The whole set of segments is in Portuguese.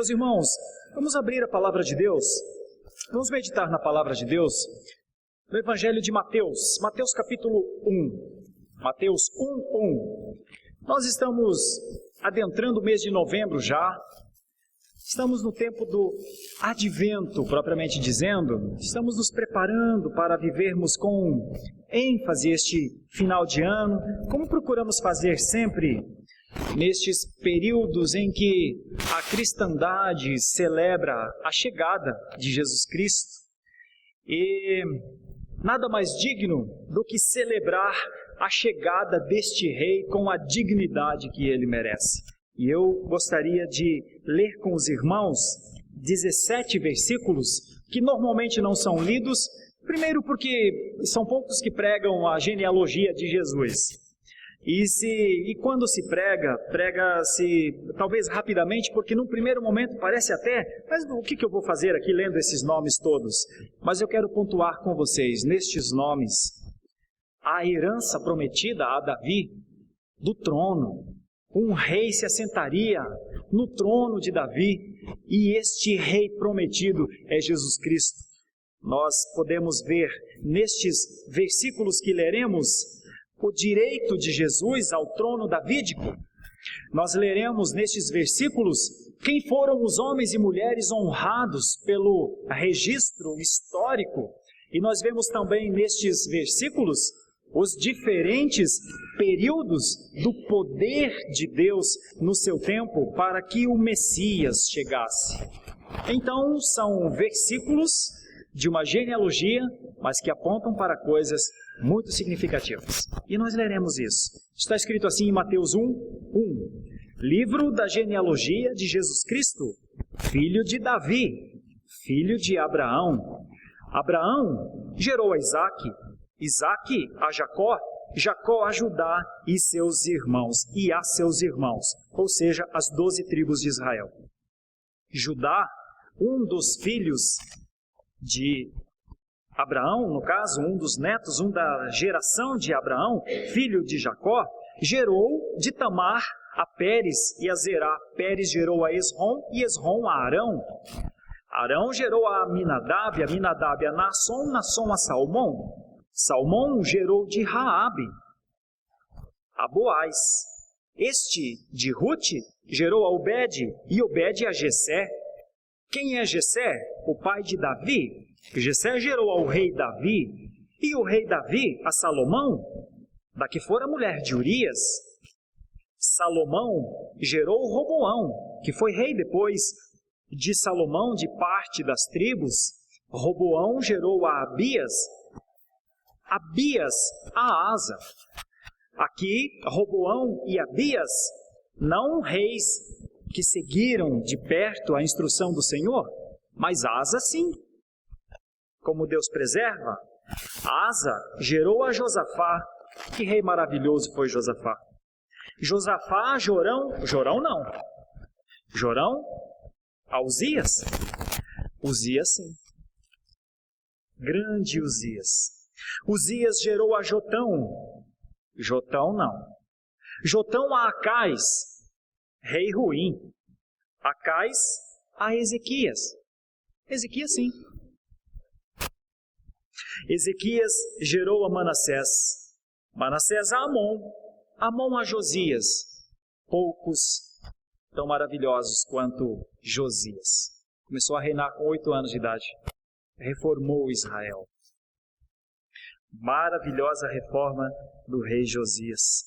Meus irmãos, vamos abrir a palavra de Deus. Vamos meditar na palavra de Deus no Evangelho de Mateus, Mateus capítulo 1. Mateus 1:1. Nós estamos adentrando o mês de novembro já. Estamos no tempo do advento, propriamente dizendo. Estamos nos preparando para vivermos com ênfase este final de ano, como procuramos fazer sempre nestes períodos em que a cristandade celebra a chegada de Jesus Cristo. E nada mais digno do que celebrar a chegada deste Rei com a dignidade que ele merece. E eu gostaria de ler com os irmãos 17 versículos que normalmente não são lidos, primeiro porque são poucos que pregam a genealogia de Jesus. E quando se prega-se talvez rapidamente, porque num primeiro momento parece até, mas o que eu vou fazer aqui lendo esses nomes todos? Mas eu quero pontuar com vocês, nestes nomes, a herança prometida a Davi do trono. Um rei se assentaria no trono de Davi, e este rei prometido é Jesus Cristo. Nós podemos ver nestes versículos que leremos o direito de Jesus ao trono davídico. Nós leremos nestes versículos quem foram os homens e mulheres honrados pelo registro histórico, e nós vemos também nestes versículos os diferentes períodos do poder de Deus no seu tempo para que o Messias chegasse. Então, são versículos de uma genealogia, mas que apontam para coisas muito significativas. E nós leremos isso. Está escrito assim em Mateus 1:1. Livro da genealogia de Jesus Cristo, filho de Davi, filho de Abraão. Abraão gerou a Isaque, Isaque a Jacó, Jacó a Judá e seus irmãos, e a seus irmãos, ou seja, as 12 tribos de Israel. Judá, um dos filhos de Abraão, no caso, um dos netos, da geração de Abraão, filho de Jacó, gerou de Tamar a Pérez e a Zerá. Pérez gerou a Esrom e Esrom a Arão. Arão gerou a Aminadab a Naasson, Naasson a Salmão. Salmão gerou de Raabe a Boaz. Este de Rute gerou a Obed e Obed a Jessé. Quem é Jessé? O pai de Davi. Jessé gerou ao rei Davi, e o rei Davi a Salomão, da que fora mulher de Urias. Salomão gerou Roboão, que foi rei depois de Salomão, de parte das tribos. Roboão gerou a Abias, Abias a Asa. Aqui, Roboão e Abias, não reis que seguiram de perto a instrução do Senhor, mas Asa sim. Como Deus preserva, Asa gerou a Josafá. Que rei maravilhoso foi Josafá. Josafá, Jorão a Uzias. Uzias sim. Grande Uzias. Uzias gerou a Jotão. Jotão não. Jotão a Acais, rei ruim. Acais a Ezequias. Ezequias sim. Ezequias gerou a Manassés. Manassés a Amon. Amon a Josias. Poucos tão maravilhosos quanto Josias. Começou a reinar com 8 anos de idade. Reformou Israel. Maravilhosa reforma do rei Josias.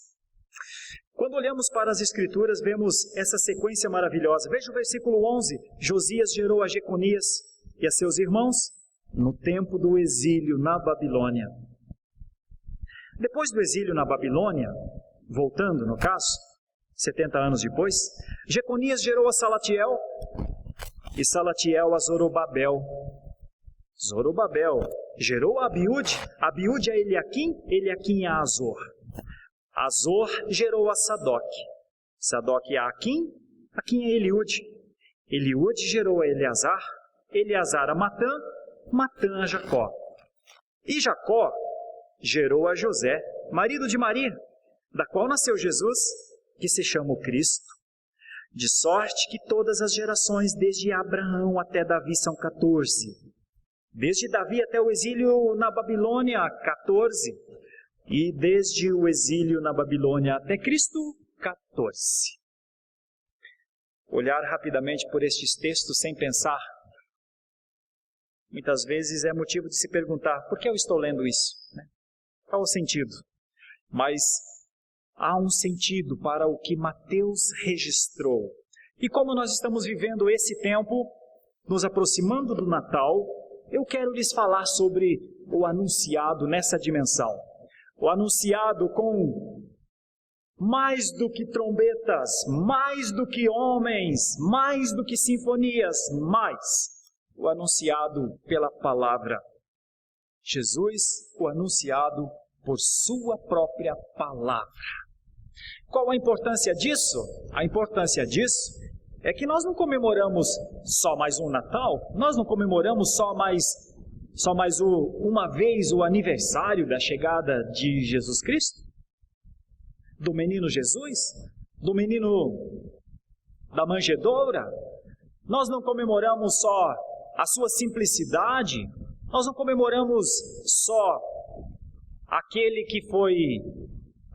Quando olhamos para as Escrituras, vemos essa sequência maravilhosa. Veja o versículo 11. Josias gerou a Jeconias e a seus irmãos no tempo do exílio na Babilônia. Depois do exílio na Babilônia, voltando no caso, 70 anos depois, Jeconias gerou a Salatiel e Salatiel a Zorobabel. Zorobabel gerou a Abiúde, Abiúde a Eliaquim, Eliaquim a Azor. Azor gerou a Sadoc, Sadoc a Aquim, Aquim a Eliúde. Eliúde gerou a Eleazar, Eleazar a Matã, Matã a Jacó. E Jacó gerou a José, marido de Maria, da qual nasceu Jesus, que se chama o Cristo. De sorte que todas as gerações, desde Abraão até Davi, são 14. Desde Davi até o exílio na Babilônia, 14. E desde o exílio na Babilônia até Cristo, 14. Olhar rapidamente por estes textos sem pensar, muitas vezes é motivo de se perguntar, por que eu estou lendo isso? Qual o sentido? Mas há um sentido para o que Mateus registrou. E como nós estamos vivendo esse tempo, nos aproximando do Natal, eu quero lhes falar sobre o anunciado nessa dimensão. O anunciado com mais do que trombetas, mais do que homens, mais do que sinfonias, mais o anunciado pela palavra. Jesus, o anunciado por sua própria palavra. Qual a importância disso? A importância disso é que nós não comemoramos só mais um Natal, nós não comemoramos só mais uma vez o aniversário da chegada de Jesus Cristo, do menino Jesus, do menino da manjedoura. Nós não comemoramos só a sua simplicidade, nós não comemoramos só aquele que foi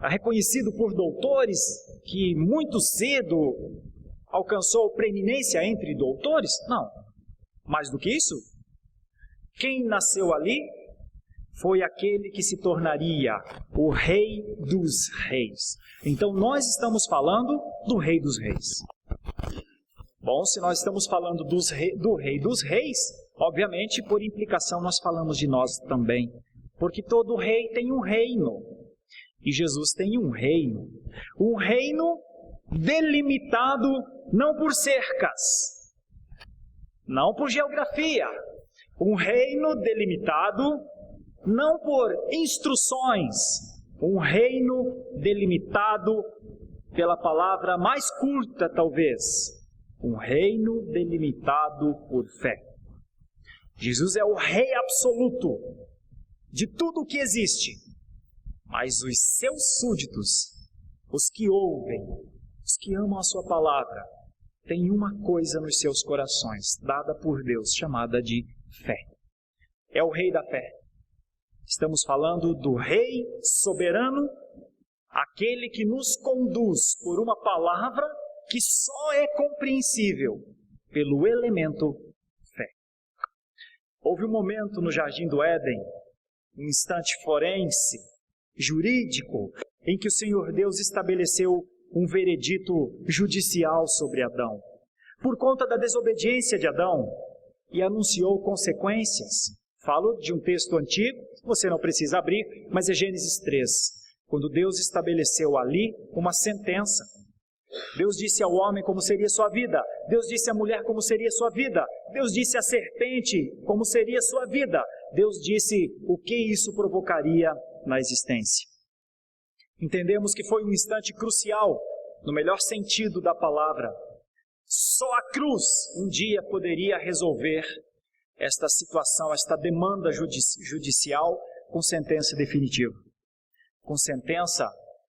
reconhecido por doutores, que muito cedo alcançou preeminência entre doutores. Não. Mais do que isso, quem nasceu ali foi aquele que se tornaria o Rei dos Reis. Então nós estamos falando do Rei dos Reis. Bom, se nós estamos falando do Rei dos Reis, obviamente, por implicação, nós falamos de nós também. Porque todo rei tem um reino. E Jesus tem um reino. Um reino delimitado não por cercas, não por geografia. Um reino delimitado não por instruções. Um reino delimitado pela palavra mais curta, talvez. Um reino delimitado por fé. Jesus é o Rei absoluto de tudo o que existe. Mas os seus súditos, os que ouvem, os que amam a sua palavra, têm uma coisa nos seus corações, dada por Deus, chamada de fé. É o Rei da fé. Estamos falando do Rei soberano, aquele que nos conduz por uma palavra que só é compreensível pelo elemento fé. Houve um momento no Jardim do Éden, um instante forense, jurídico, em que o Senhor Deus estabeleceu um veredito judicial sobre Adão, por conta da desobediência de Adão, e anunciou consequências. Falo de um texto antigo, você não precisa abrir, mas é Gênesis 3, quando Deus estabeleceu ali uma sentença. Deus disse ao homem como seria sua vida, Deus disse à mulher como seria sua vida, Deus disse à serpente como seria sua vida, Deus disse o que isso provocaria na existência. Entendemos que foi um instante crucial, no melhor sentido da palavra. Só a cruz um dia poderia resolver esta situação, esta demanda judicial com sentença definitiva. Com sentença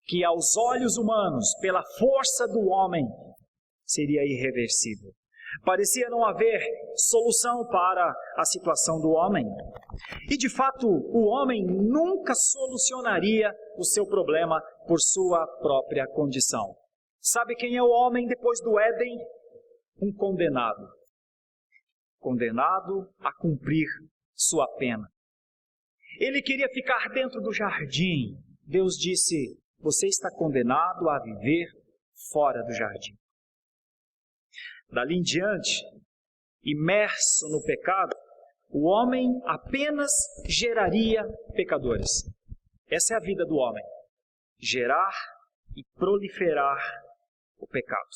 que aos olhos humanos, pela força do homem, seria irreversível. Parecia não haver solução para a situação do homem. E de fato, o homem nunca solucionaria o seu problema por sua própria condição. Sabe quem é o homem depois do Éden? Um condenado. Condenado a cumprir sua pena. Ele queria ficar dentro do jardim. Deus disse: você está condenado a viver fora do jardim. Dali em diante, imerso no pecado, o homem apenas geraria pecadores. Essa é a vida do homem. Gerar e proliferar o pecado.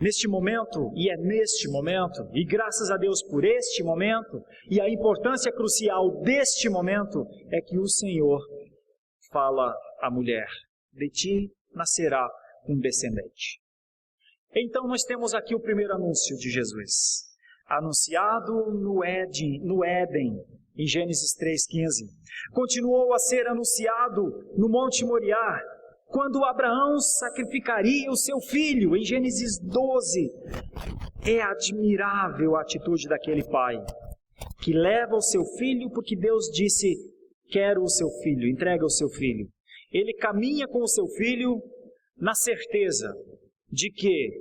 Neste momento, e é neste momento, e graças a Deus por este momento, e a importância crucial deste momento, é que o Senhor fala à mulher: de ti nascerá um descendente. Então nós temos aqui o primeiro anúncio de Jesus, anunciado no Éden, em Gênesis 3,15. Continuou a ser anunciado no Monte Moriá, quando Abraão sacrificaria o seu filho, em Gênesis 12. É admirável a atitude daquele pai, que leva o seu filho porque Deus disse, quero o seu filho, entrega o seu filho. Ele caminha com o seu filho na certeza de que,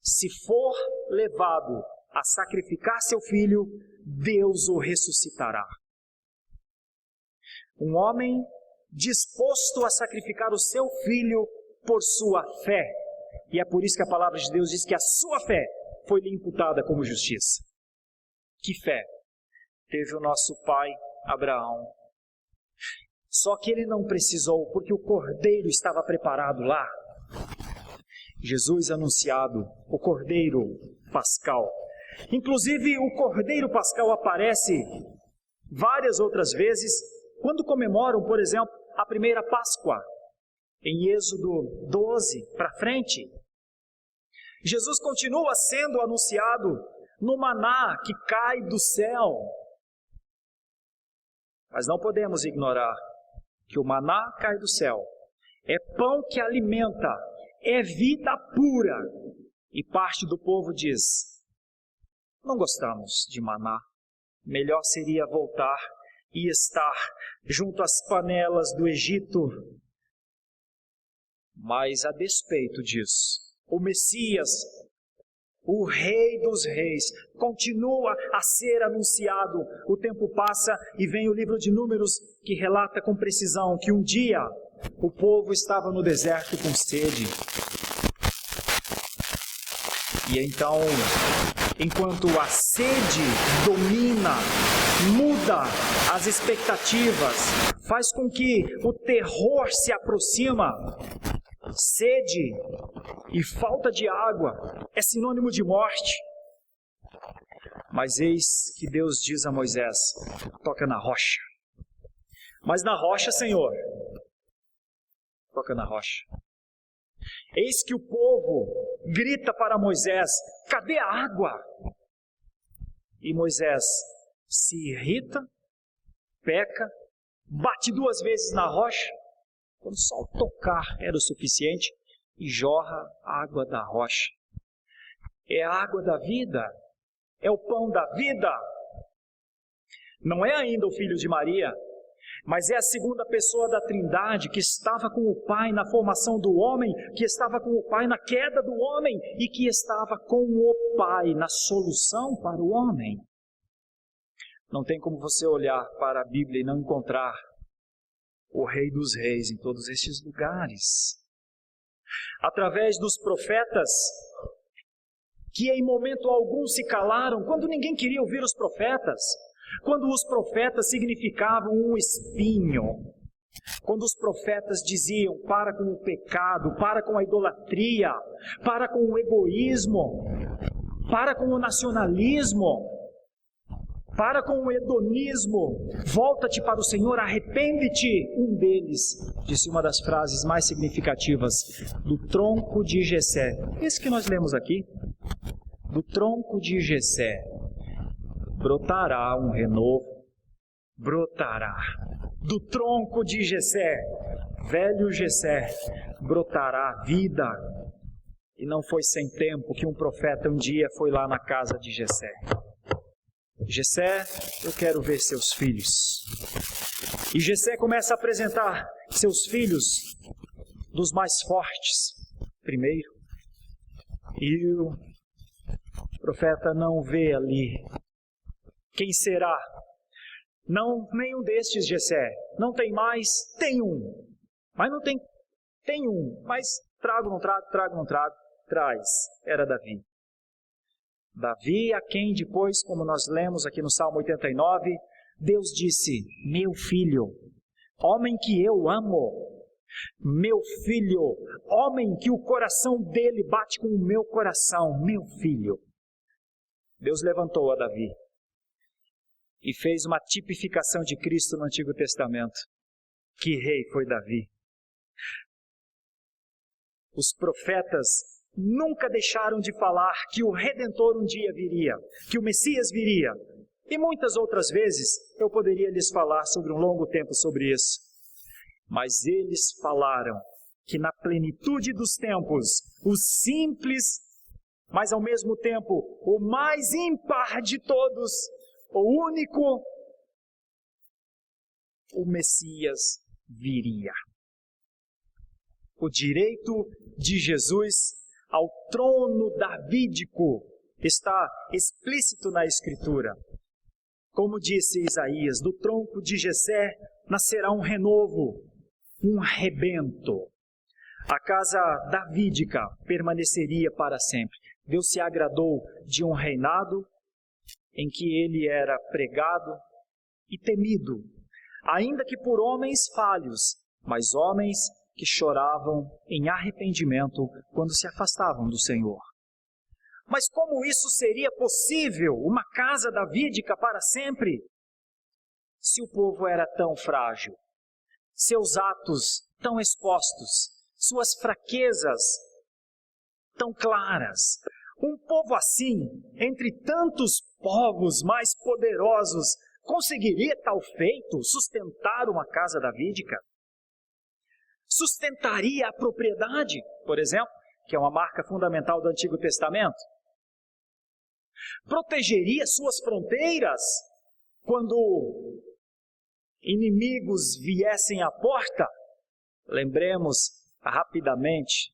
se for levado a sacrificar seu filho, Deus o ressuscitará. Um homem disposto a sacrificar o seu filho por sua fé. E é por isso que a palavra de Deus diz que a sua fé foi-lhe imputada como justiça. Que fé teve o nosso pai Abraão? Só que ele não precisou, porque o cordeiro estava preparado lá. Jesus anunciado, o cordeiro pascal. Inclusive, o cordeiro pascal aparece várias outras vezes quando comemoram, por exemplo, a primeira Páscoa, em Êxodo 12 para frente. Jesus continua sendo anunciado no maná que cai do céu. Mas não podemos ignorar que o maná cai do céu. É pão que alimenta, é vida pura. E parte do povo diz, não gostamos de maná, melhor seria voltar e estar junto às panelas do Egito. Mas a despeito disso, o Messias, o Rei dos Reis, continua a ser anunciado. O tempo passa e vem o livro de Números que relata com precisão que um dia o povo estava no deserto com sede. E então, enquanto a sede domina, muda as expectativas, faz com que o terror se aproxima. Sede e falta de água é sinônimo de morte. Mas eis que Deus diz a Moisés, toca na rocha. Mas na rocha, Senhor, toca na rocha. Eis que o povo grita para Moisés, cadê a água? E Moisés se irrita, peca, bate 2 vezes na rocha, quando só o tocar era o suficiente, e jorra a água da rocha. É a água da vida, é o pão da vida. Não é ainda o Filho de Maria, mas é a segunda pessoa da Trindade que estava com o Pai na formação do homem, que estava com o Pai na queda do homem e que estava com o Pai na solução para o homem. Não tem como você olhar para a Bíblia e não encontrar o Rei dos Reis em todos estes lugares. Através dos profetas, que em momento algum se calaram, quando ninguém queria ouvir os profetas, quando os profetas significavam um espinho, quando os profetas diziam, para com o pecado, para com a idolatria, para com o egoísmo, para com o nacionalismo, para com o hedonismo, volta-te para o Senhor, arrepende-te. Um deles disse uma das frases mais significativas, do tronco de Jessé. Esse que nós lemos aqui, do tronco de Jessé, brotará um renovo, brotará. Do tronco de Jessé, velho Jessé, brotará vida. E não foi sem tempo que um profeta um dia foi lá na casa de Jessé. Jessé, eu quero ver seus filhos. E Jessé começa a apresentar seus filhos dos mais fortes primeiro. E o profeta não vê ali quem será. Não, nenhum destes, Jessé. Não tem mais, tem um. Mas não tem, tem um. Mas trago, não trago, trago, não trago. Traz. Era Davi. Davi, a quem depois, como nós lemos aqui no Salmo 89, Deus disse, meu filho, homem que eu amo, meu filho, homem que o coração dele bate com o meu coração, meu filho. Deus levantou a Davi e fez uma tipificação de Cristo no Antigo Testamento. Que rei foi Davi? Os profetas nunca deixaram de falar que o Redentor um dia viria, que o Messias viria. E muitas outras vezes eu poderia lhes falar sobre um longo tempo sobre isso. Mas eles falaram que na plenitude dos tempos, o simples, mas ao mesmo tempo o mais ímpar de todos, o único, o Messias viria. O direito de Jesus ao trono davídico está explícito na Escritura. Como disse Isaías, do tronco de Jessé nascerá um renovo, um rebento. A casa davídica permaneceria para sempre. Deus se agradou de um reinado em que ele era pregado e temido, ainda que por homens falhos, mas homens que choravam em arrependimento quando se afastavam do Senhor. Mas como isso seria possível, uma casa davídica para sempre, se o povo era tão frágil, seus atos tão expostos, suas fraquezas tão claras? Um povo assim, entre tantos povos mais poderosos, conseguiria tal feito, sustentar uma casa davídica? Sustentaria a propriedade, por exemplo, que é uma marca fundamental do Antigo Testamento? Protegeria suas fronteiras quando inimigos viessem à porta? Lembremos rapidamente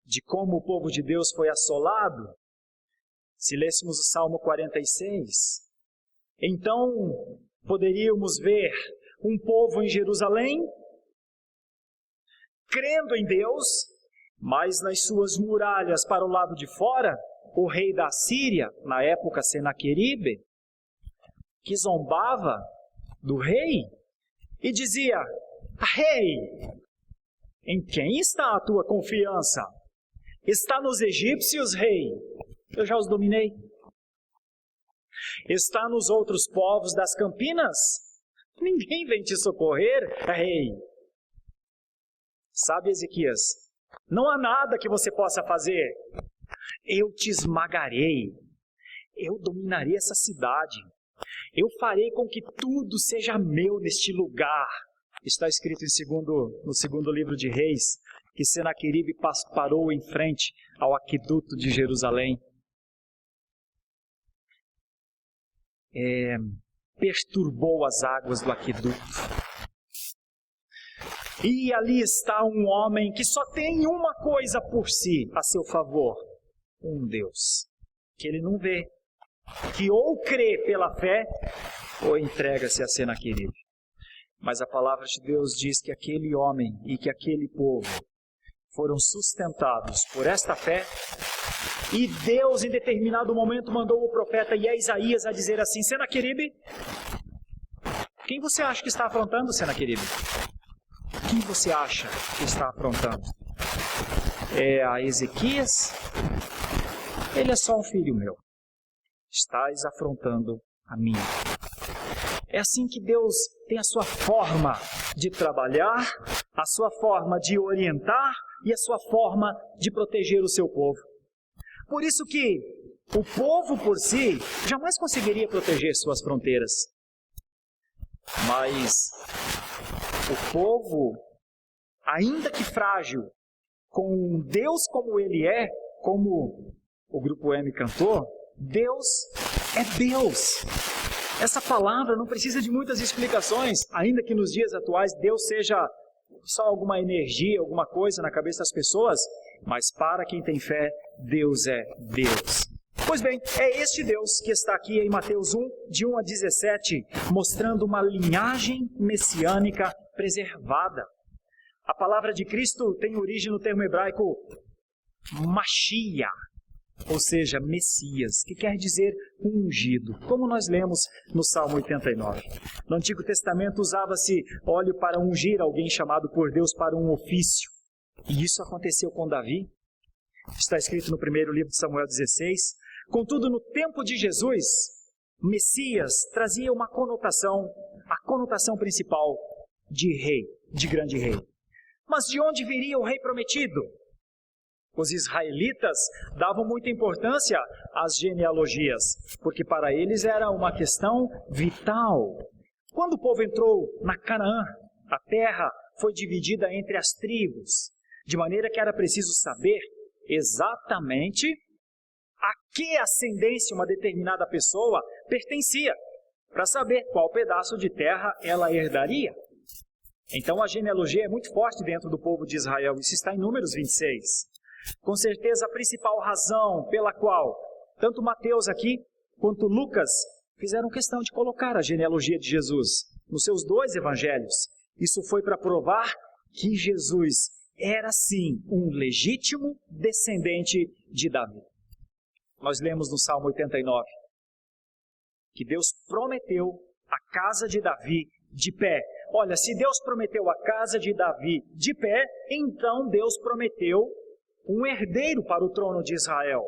de como o povo de Deus foi assolado. Se lêssemos o Salmo 46, então poderíamos ver um povo em Jerusalém, crendo em Deus, mas nas suas muralhas para o lado de fora, o rei da Síria, na época Senaqueribe, que zombava do rei e dizia: Rei, em quem está a tua confiança? Está nos egípcios, rei? Eu já os dominei. Está nos outros povos das campinas? Ninguém vem te socorrer, rei. Sabe, Ezequias, não há nada que você possa fazer. Eu te esmagarei. Eu dominarei essa cidade. Eu farei com que tudo seja meu neste lugar. Está escrito no segundo livro de Reis, que Senaqueribe parou em frente ao aqueduto de Jerusalém. Perturbou as águas do aqueduto. E ali está um homem que só tem uma coisa por si, a seu favor: um Deus que ele não vê, que ou crê pela fé ou entrega-se a Senaqueribe. Mas a palavra de Deus diz que aquele homem e que aquele povo foram sustentados por esta fé, e Deus em determinado momento mandou o profeta Isaías a dizer assim: Senaqueribe, quem você acha que está afrontando, Senaqueribe? Quem você acha que está afrontando? É a Ezequias? Ele é só um filho meu. Estás afrontando a mim. É assim que Deus tem a sua forma de trabalhar, a sua forma de orientar e a sua forma de proteger o seu povo. Por isso que o povo por si jamais conseguiria proteger suas fronteiras. Mas o povo, ainda que frágil, com um Deus como ele é, como o Grupo M cantou, Deus é Deus. Essa palavra não precisa de muitas explicações, ainda que nos dias atuais Deus seja só alguma energia, alguma coisa na cabeça das pessoas, mas para quem tem fé, Deus é Deus. Pois bem, é este Deus que está aqui em Mateus 1, de 1 a 17, mostrando uma linhagem messiânica preservada. A palavra de Cristo tem origem no termo hebraico Mashiach, ou seja, Messias, que quer dizer ungido, como nós lemos no Salmo 89. No Antigo Testamento usava-se óleo para ungir alguém chamado por Deus para um ofício. E isso aconteceu com Davi. Está escrito no primeiro livro de Samuel 16. Contudo, no tempo de Jesus, Messias trazia uma conotação, a conotação principal de rei, de grande rei. Mas de onde viria o rei prometido? Os israelitas davam muita importância às genealogias, porque para eles era uma questão vital. Quando o povo entrou na Canaã, a terra foi dividida entre as tribos, de maneira que era preciso saber exatamente a que ascendência uma determinada pessoa pertencia, para saber qual pedaço de terra ela herdaria. Então a genealogia é muito forte dentro do povo de Israel, isso está em Números 26. Com certeza a principal razão pela qual tanto Mateus aqui quanto Lucas fizeram questão de colocar a genealogia de Jesus nos seus 2 evangelhos. Isso foi para provar que Jesus era sim um legítimo descendente de Davi. Nós lemos no Salmo 89 que Deus prometeu a casa de Davi de pé. Olha, se Deus prometeu a casa de Davi de pé, então Deus prometeu um herdeiro para o trono de Israel.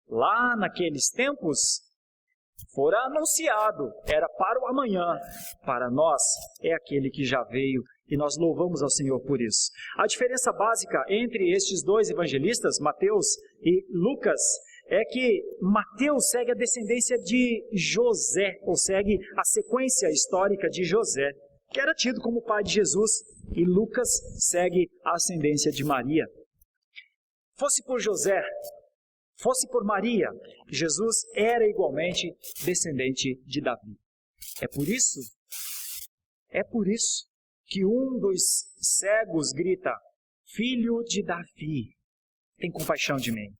Lá naqueles tempos, fora anunciado, era para o amanhã. Para nós, é aquele que já veio e nós louvamos ao Senhor por isso. A diferença básica entre estes 2 evangelistas, Mateus e Lucas, é que Mateus segue a descendência de José, ou segue a sequência histórica de José, que era tido como pai de Jesus, e Lucas segue a ascendência de Maria. Fosse por José, fosse por Maria, Jesus era igualmente descendente de Davi. É por isso que um dos cegos grita: Filho de Davi, tem compaixão de mim.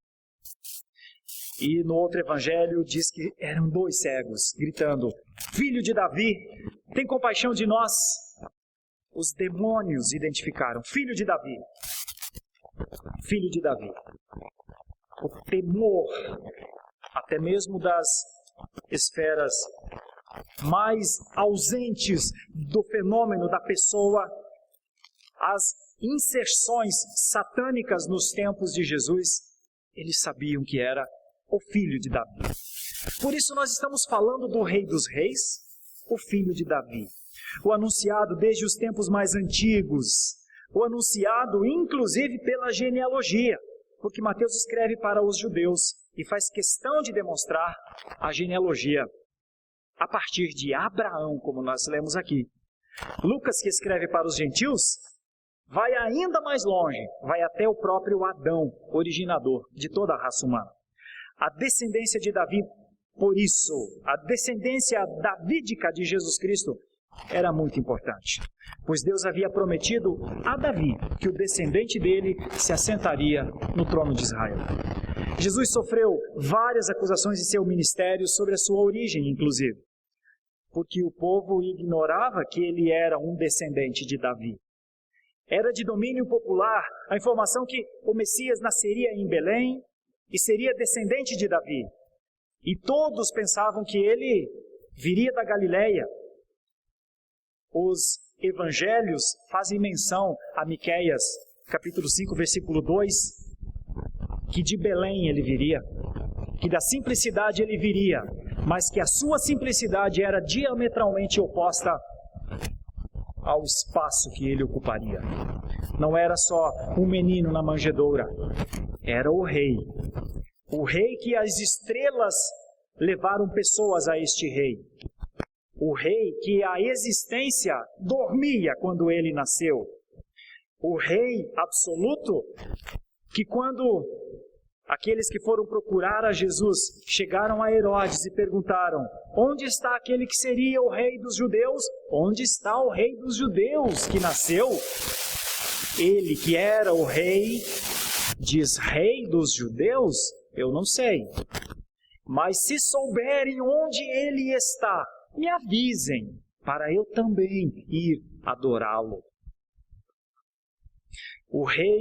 E no outro evangelho diz que eram 2 cegos gritando: Filho de Davi, tem compaixão de nós. Os demônios identificaram: Filho de Davi. Filho de Davi. O temor, até mesmo das esferas mais ausentes do fenômeno da pessoa, as inserções satânicas nos tempos de Jesus, eles sabiam que era o filho de Davi. Por isso nós estamos falando do Rei dos Reis, o filho de Davi. O anunciado desde os tempos mais antigos, o anunciado inclusive pela genealogia, porque Mateus escreve para os judeus e faz questão de demonstrar a genealogia a partir de Abraão, como nós lemos aqui. Lucas, que escreve para os gentios, vai ainda mais longe, vai até o próprio Adão, originador de toda a raça humana. A descendência de Davi, por isso, a descendência davídica de Jesus Cristo era muito importante, pois Deus havia prometido a Davi que o descendente dele se assentaria no trono de Israel. Jesus sofreu várias acusações em seu ministério sobre a sua origem, inclusive, porque o povo ignorava que ele era um descendente de Davi. Era de domínio popular a informação que o Messias nasceria em Belém e seria descendente de Davi. E todos pensavam que ele viria da Galileia. Os evangelhos fazem menção a Miqueias, capítulo 5, versículo 2, que de Belém ele viria, que da simplicidade ele viria, mas que a sua simplicidade era diametralmente oposta ao espaço que ele ocuparia. Não era só um menino na manjedoura, era o rei que as estrelas levaram pessoas a este rei, o rei que a existência dormia quando ele nasceu, o rei absoluto que quando aqueles que foram procurar a Jesus chegaram a Herodes e perguntaram: onde está aquele que seria o rei dos judeus? Onde está o rei dos judeus que nasceu? Ele que era o rei, diz: rei dos judeus? Eu não sei. Mas se souberem onde ele está, me avisem, para eu também ir adorá-lo. O rei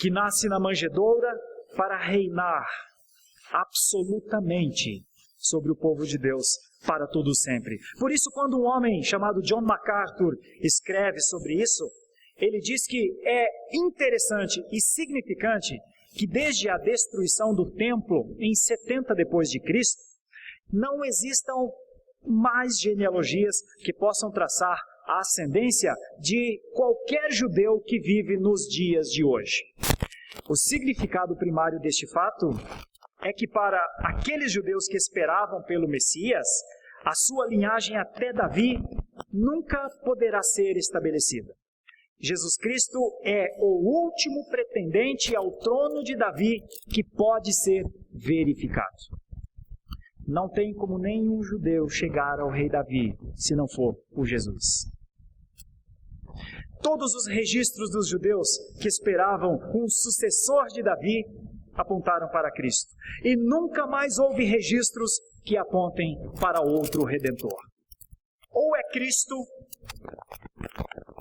que nasce na manjedoura para reinar absolutamente sobre o povo de Deus para todo sempre. Por isso, quando um homem chamado John MacArthur escreve sobre isso, ele diz que é interessante e significante que desde a destruição do templo em 70 depois de Cristo, não existam mais genealogias que possam traçar a ascendência de qualquer judeu que vive nos dias de hoje. O significado primário deste fato é que para aqueles judeus que esperavam pelo Messias, a sua linhagem até Davi nunca poderá ser estabelecida. Jesus Cristo é o último pretendente ao trono de Davi que pode ser verificado. Não tem como nenhum judeu chegar ao rei Davi se não for por Jesus. Todos os registros dos judeus que esperavam um sucessor de Davi apontaram para Cristo. E nunca mais houve registros que apontem para outro Redentor. Ou é Cristo,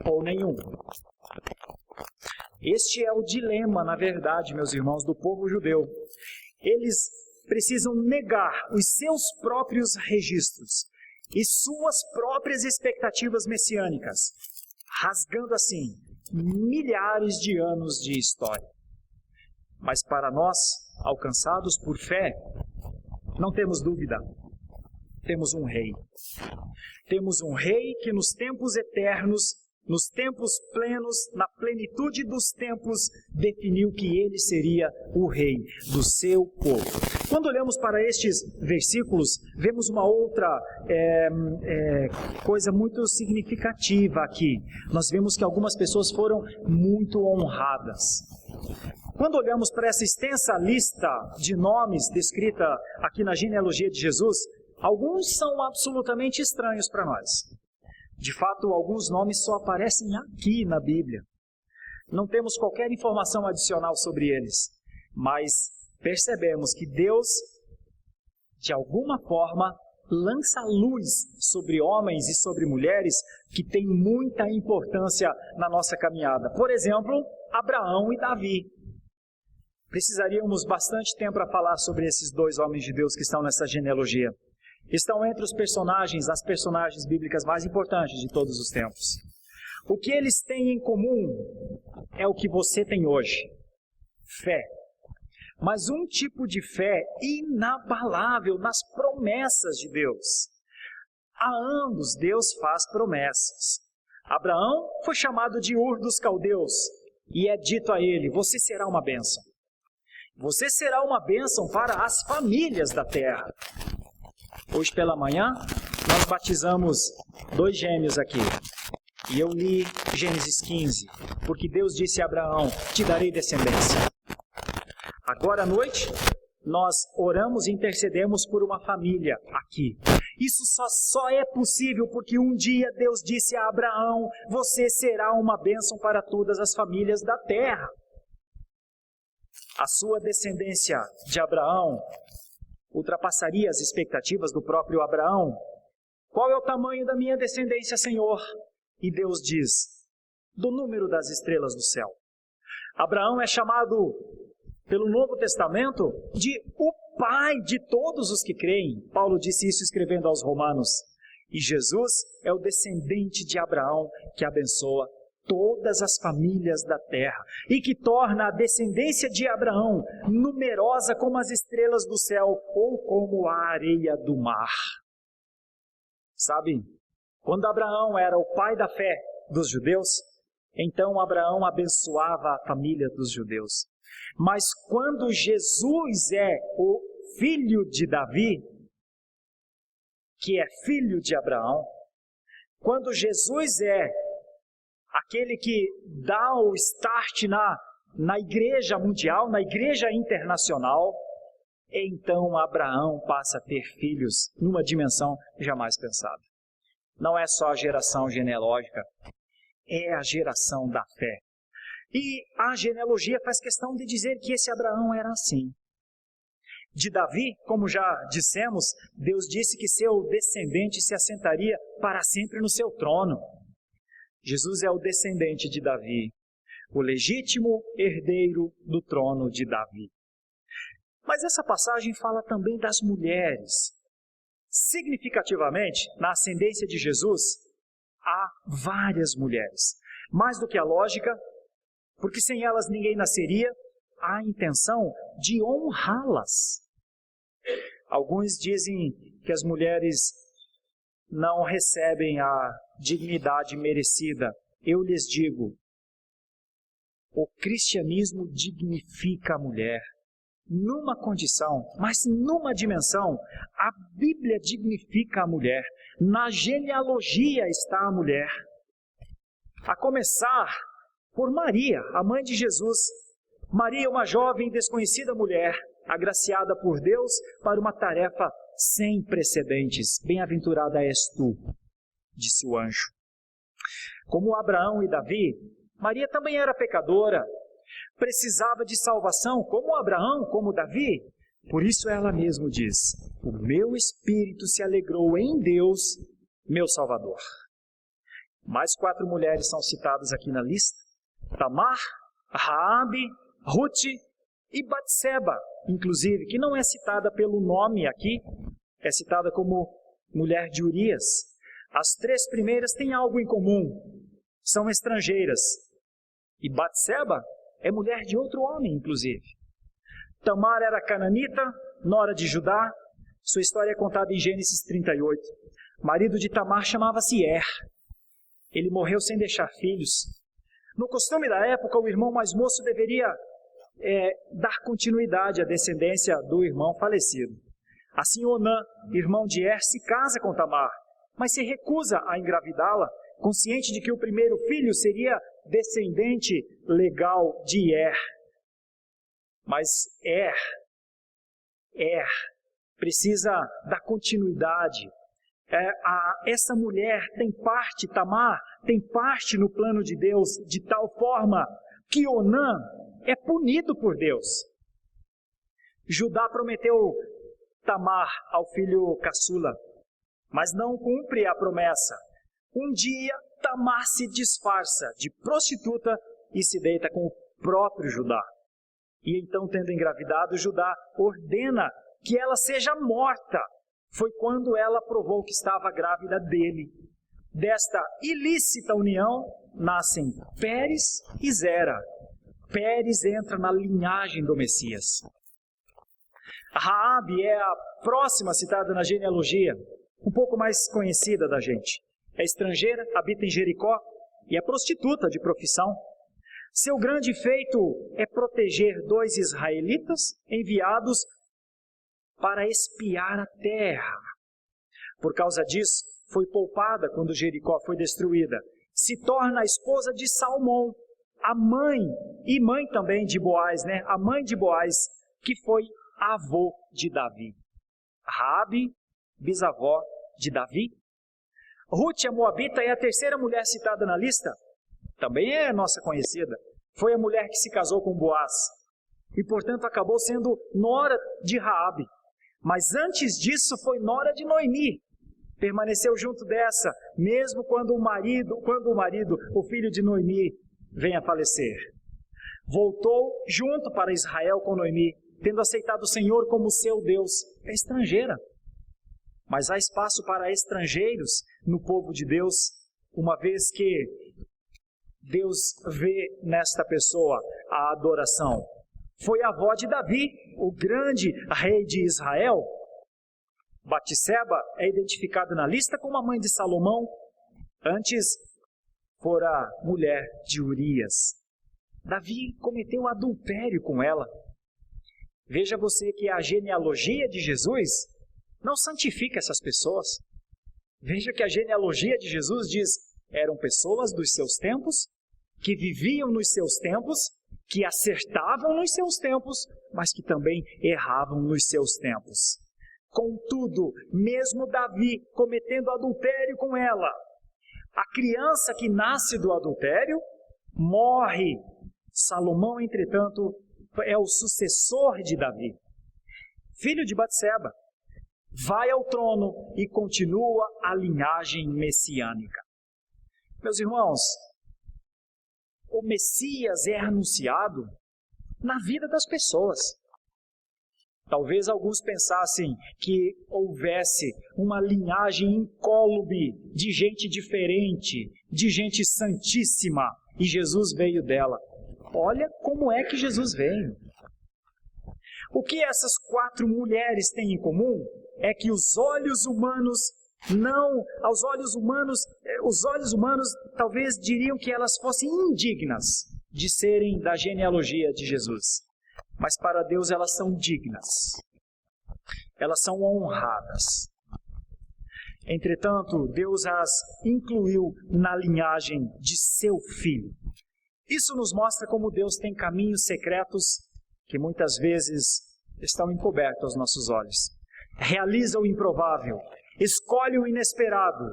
ou nenhum. Este é o dilema, na verdade, meus irmãos, do povo judeu. Eles precisam negar os seus próprios registros e suas próprias expectativas messiânicas, rasgando assim milhares de anos de história. Mas para nós, alcançados por fé, não temos dúvida, temos um rei. Temos um rei que nos tempos eternos, nos tempos plenos, na plenitude dos tempos, definiu que ele seria o rei do seu povo. Quando olhamos para estes versículos, vemos uma outra coisa muito significativa aqui. Nós vemos que algumas pessoas foram muito honradas. Quando olhamos para essa extensa lista de nomes descrita aqui na genealogia de Jesus, alguns são absolutamente estranhos para nós. De fato, alguns nomes só aparecem aqui na Bíblia. Não temos qualquer informação adicional sobre eles, mas percebemos que Deus, de alguma forma, lança luz sobre homens e sobre mulheres que têm muita importância na nossa caminhada. Por exemplo, Abraão e Davi. Precisaríamos bastante tempo para falar sobre esses dois homens de Deus que estão nessa genealogia. Estão entre os personagens, as personagens bíblicas mais importantes de todos os tempos. O que eles têm em comum é o que você tem hoje: fé. Mas um tipo de fé inabalável nas promessas de Deus. A ambos Deus faz promessas. Abraão foi chamado de Ur dos Caldeus e é dito a ele: você será uma bênção. Você será uma bênção para as famílias da terra. Hoje pela manhã, nós batizamos 2 gêmeos aqui. E eu li Gênesis 15, porque Deus disse a Abraão: te darei descendência. Agora à noite, nós oramos e intercedemos por uma família aqui. Isso só é possível porque um dia Deus disse a Abraão: você será uma bênção para todas as famílias da terra. A sua descendência de Abraão ultrapassaria as expectativas do próprio Abraão. Qual é o tamanho da minha descendência, Senhor? E Deus diz: do número das estrelas do céu. Abraão é chamado pelo Novo Testamento de o pai de todos os que creem. Paulo disse isso escrevendo aos Romanos. E Jesus é o descendente de Abraão que abençoa todas as famílias da terra e que torna a descendência de Abraão numerosa como as estrelas do céu ou como a areia do mar. Sabe, quando Abraão era o pai da fé dos judeus, então Abraão abençoava a família dos judeus. Mas quando Jesus é o filho de Davi, que é filho de Abraão, quando Jesus é aquele que dá o start na igreja mundial, na igreja internacional, então Abraão passa a ter filhos numa dimensão jamais pensada. Não é só a geração genealógica, é a geração da fé. E a genealogia faz questão de dizer que esse Abraão era assim. De Davi, como já dissemos, Deus disse que seu descendente se assentaria para sempre no seu trono. Jesus é o descendente de Davi, o legítimo herdeiro do trono de Davi. Mas essa passagem fala também das mulheres. Significativamente, na ascendência de Jesus, há várias mulheres. Mais do que a lógica, porque sem elas ninguém nasceria, há a intenção de honrá-las. Alguns dizem que as mulheres não recebem a dignidade merecida. Eu lhes digo, o cristianismo dignifica a mulher numa condição, mas numa dimensão. A Bíblia dignifica a mulher. Na genealogia está a mulher. A começar por Maria, a mãe de Jesus. Maria, uma jovem e desconhecida mulher, agraciada por Deus para uma tarefa sem precedentes. Bem-aventurada és tu, disse o anjo. Como Abraão e Davi, Maria também era pecadora, precisava de salvação, como Abraão, como Davi. Por isso ela mesma diz: o meu espírito se alegrou em Deus, meu Salvador. Mais 4 mulheres são citadas aqui na lista: Tamar, Raabe, Ruth e Batseba, inclusive, que não é citada pelo nome aqui, é citada como mulher de Urias. As 3 primeiras têm algo em comum, são estrangeiras. E Batseba é mulher de outro homem, inclusive. Tamar era cananita, nora de Judá. Sua história é contada em Gênesis 38. O marido de Tamar chamava-se Er. Ele morreu sem deixar filhos. No costume da época, o irmão mais moço deveria dar continuidade à descendência do irmão falecido. Assim, Onã, irmão de Er, se casa com Tamar, mas se recusa a engravidá-la, consciente de que o primeiro filho seria descendente legal de Er. Mas Er precisa dar continuidade. Essa mulher tem parte, Tamar, tem parte no plano de Deus, de tal forma que Onã é punido por Deus. Judá prometeu Tamar ao filho caçula, mas não cumpre a promessa. Um dia, Tamar se disfarça de prostituta e se deita com o próprio Judá. E então, tendo engravidado, Judá ordena que ela seja morta. Foi quando ela provou que estava grávida dele. Desta ilícita união nascem Pérez e Zera. Pérez entra na linhagem do Messias. Raabe é a próxima citada na genealogia, um pouco mais conhecida da gente. É estrangeira, habita em Jericó e é prostituta de profissão. Seu grande feito é proteger 2 israelitas enviados para espiar a terra. Por causa disso, foi poupada quando Jericó foi destruída. Se torna a esposa de Salmão, a mãe, e mãe também de Boaz, né? A mãe de Boaz, que foi avô de Davi. Raabe, bisavó de Davi. Ruth, a moabita, é a 3ª mulher citada na lista. Também é nossa conhecida. Foi a mulher que se casou com Boaz. E, portanto, acabou sendo nora de Raabe. Mas antes disso foi nora de Noemi. Permaneceu junto dessa, mesmo quando o filho de Noemi, vem a falecer. Voltou junto para Israel com Noemi, tendo aceitado o Senhor como seu Deus. É estrangeira. Mas há espaço para estrangeiros no povo de Deus, uma vez que Deus vê nesta pessoa a adoração. Foi a avó de Davi, o grande rei de Israel. Batseba é identificada na lista como a mãe de Salomão. Antes fora mulher de Urias. Davi cometeu adultério com ela. Veja você que a genealogia de Jesus não santifica essas pessoas. Veja que a genealogia de Jesus diz: eram pessoas dos seus tempos, que viviam nos seus tempos, que acertavam nos seus tempos, mas que também erravam nos seus tempos. Contudo, mesmo Davi cometendo adultério com ela, a criança que nasce do adultério morre. Salomão, entretanto, é o sucessor de Davi, filho de Batseba, vai ao trono e continua a linhagem messiânica. Meus irmãos, o Messias é anunciado na vida das pessoas. Talvez alguns pensassem que houvesse uma linhagem incólume de gente diferente, de gente santíssima, e Jesus veio dela. Olha como é que Jesus veio. O que essas 4 mulheres têm em comum é que os olhos humanos talvez diriam que elas fossem indignas de serem da genealogia de Jesus. Mas para Deus elas são dignas. Elas são honradas. Entretanto, Deus as incluiu na linhagem de seu filho. Isso nos mostra como Deus tem caminhos secretos que muitas vezes estão encobertos aos nossos olhos. Realiza o improvável, escolhe o inesperado.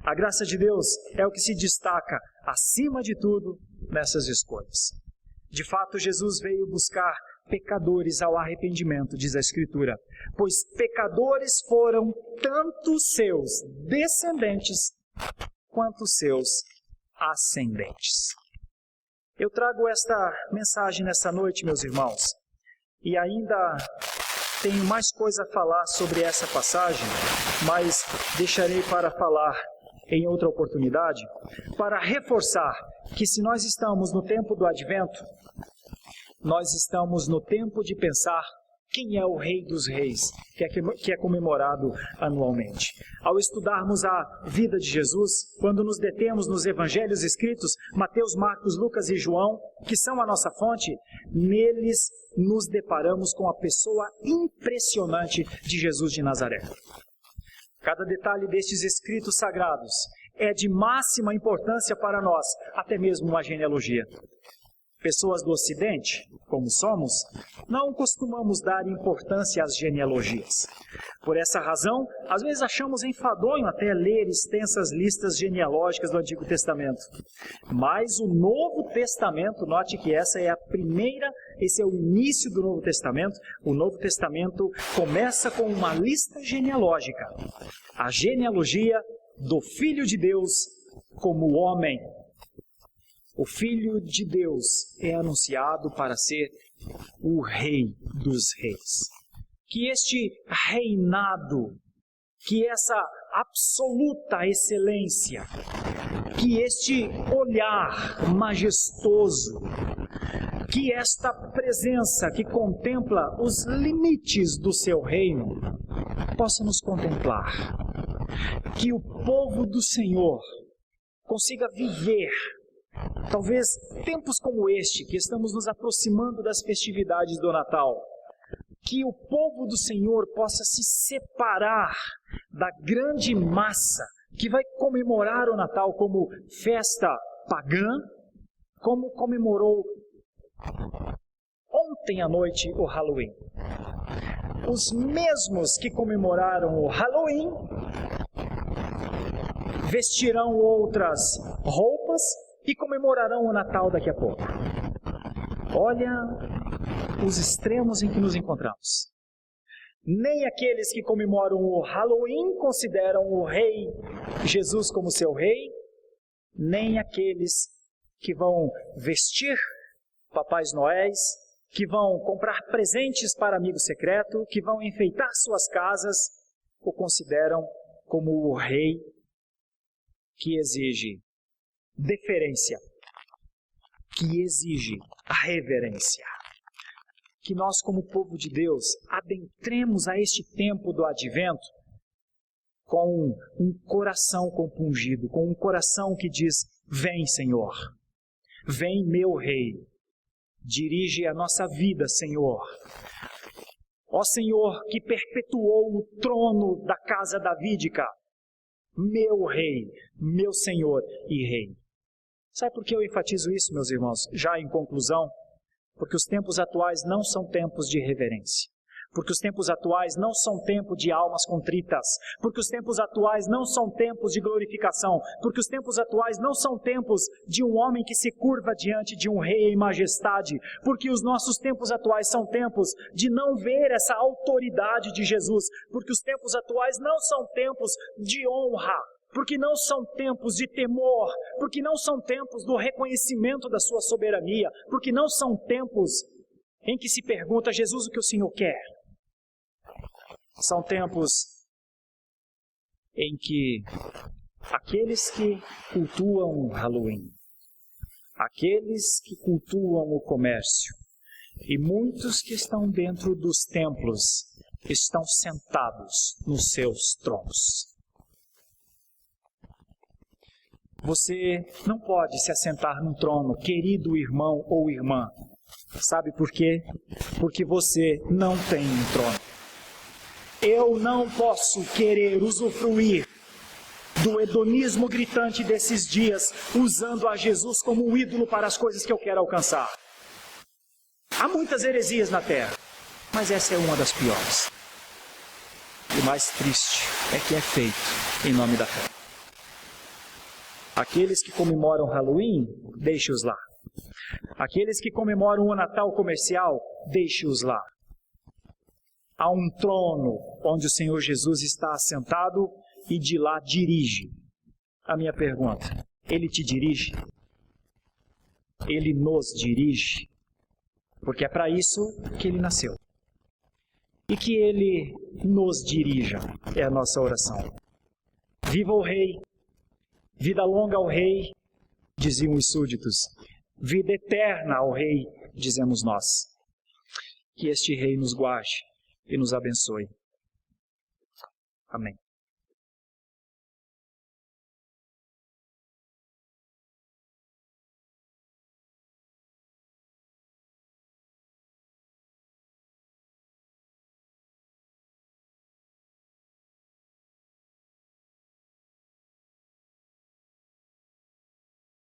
A graça de Deus é o que se destaca, acima de tudo, nessas escolhas. De fato, Jesus veio buscar pecadores ao arrependimento, diz a Escritura, pois pecadores foram tanto seus descendentes quanto seus ascendentes. Eu trago esta mensagem nessa noite, meus irmãos, e ainda tenho mais coisa a falar sobre essa passagem, mas deixarei para falar em outra oportunidade, para reforçar que se nós estamos no tempo do Advento, nós estamos no tempo de pensar quem é o Rei dos Reis, que é comemorado anualmente. Ao estudarmos a vida de Jesus, quando nos detemos nos evangelhos escritos, Mateus, Marcos, Lucas e João, que são a nossa fonte, neles nos deparamos com a pessoa impressionante de Jesus de Nazaré. Cada detalhe destes escritos sagrados é de máxima importância para nós, até mesmo uma genealogia. Pessoas do Ocidente, como somos, não costumamos dar importância às genealogias. Por essa razão, às vezes achamos enfadonho até ler extensas listas genealógicas do Antigo Testamento. Mas o Novo Testamento, note que esse é o início do Novo Testamento. O Novo Testamento começa com uma lista genealógica. A genealogia do Filho de Deus como homem. O Filho de Deus é anunciado para ser o Rei dos Reis. Que este reinado, que essa absoluta excelência, que este olhar majestoso, que esta presença que contempla os limites do seu reino, possa nos contemplar. Que o povo do Senhor consiga viver talvez tempos como este, que estamos nos aproximando das festividades do Natal, que o povo do Senhor possa se separar da grande massa que vai comemorar o Natal como festa pagã, como comemorou ontem à noite o Halloween. Os mesmos que comemoraram o Halloween vestirão outras roupas e comemorarão o Natal daqui a pouco. Olha os extremos em que nos encontramos. Nem aqueles que comemoram o Halloween consideram o Rei Jesus como seu Rei, nem aqueles que vão vestir Papais Noéis, que vão comprar presentes para amigo secreto, que vão enfeitar suas casas, o consideram como o Rei que exige deferência, que exige a reverência. Que nós, como povo de Deus, adentremos a este tempo do Advento com um coração compungido, com um coração que diz: vem, Senhor, vem, meu Rei, dirige a nossa vida, Senhor. Ó Senhor, que perpetuou o trono da casa davídica, meu Rei, meu Senhor e Rei. Sabe por que eu enfatizo isso, meus irmãos? Já em conclusão, porque os tempos atuais não são tempos de reverência. Porque os tempos atuais não são tempos de almas contritas. Porque os tempos atuais não são tempos de glorificação. Porque os tempos atuais não são tempos de um homem que se curva diante de um rei em majestade. Porque os nossos tempos atuais são tempos de não ver essa autoridade de Jesus. Porque os tempos atuais não são tempos de honra. Porque não são tempos de temor, porque não são tempos do reconhecimento da sua soberania, porque não são tempos em que se pergunta: Jesus, o que o Senhor quer? São tempos em que aqueles que cultuam o Halloween, aqueles que cultuam o comércio e muitos que estão dentro dos templos estão sentados nos seus tronos. Você não pode se assentar num trono, querido irmão ou irmã. Sabe por quê? Porque você não tem um trono. Eu não posso querer usufruir do hedonismo gritante desses dias, usando a Jesus como um ídolo para as coisas que eu quero alcançar. Há muitas heresias na terra, mas essa é uma das piores. E o mais triste é que é feito em nome da fé. Aqueles que comemoram Halloween, deixe-os lá. Aqueles que comemoram o Natal comercial, deixe-os lá. Há um trono onde o Senhor Jesus está assentado e de lá dirige. A minha pergunta, Ele te dirige? Ele nos dirige? Porque é para isso que Ele nasceu. E que Ele nos dirija, é a nossa oração. Viva o Rei, vida longa ao Rei, diziam os súditos. Vida eterna ao Rei, dizemos nós. Que este Rei nos guarde e nos abençoe. Amém.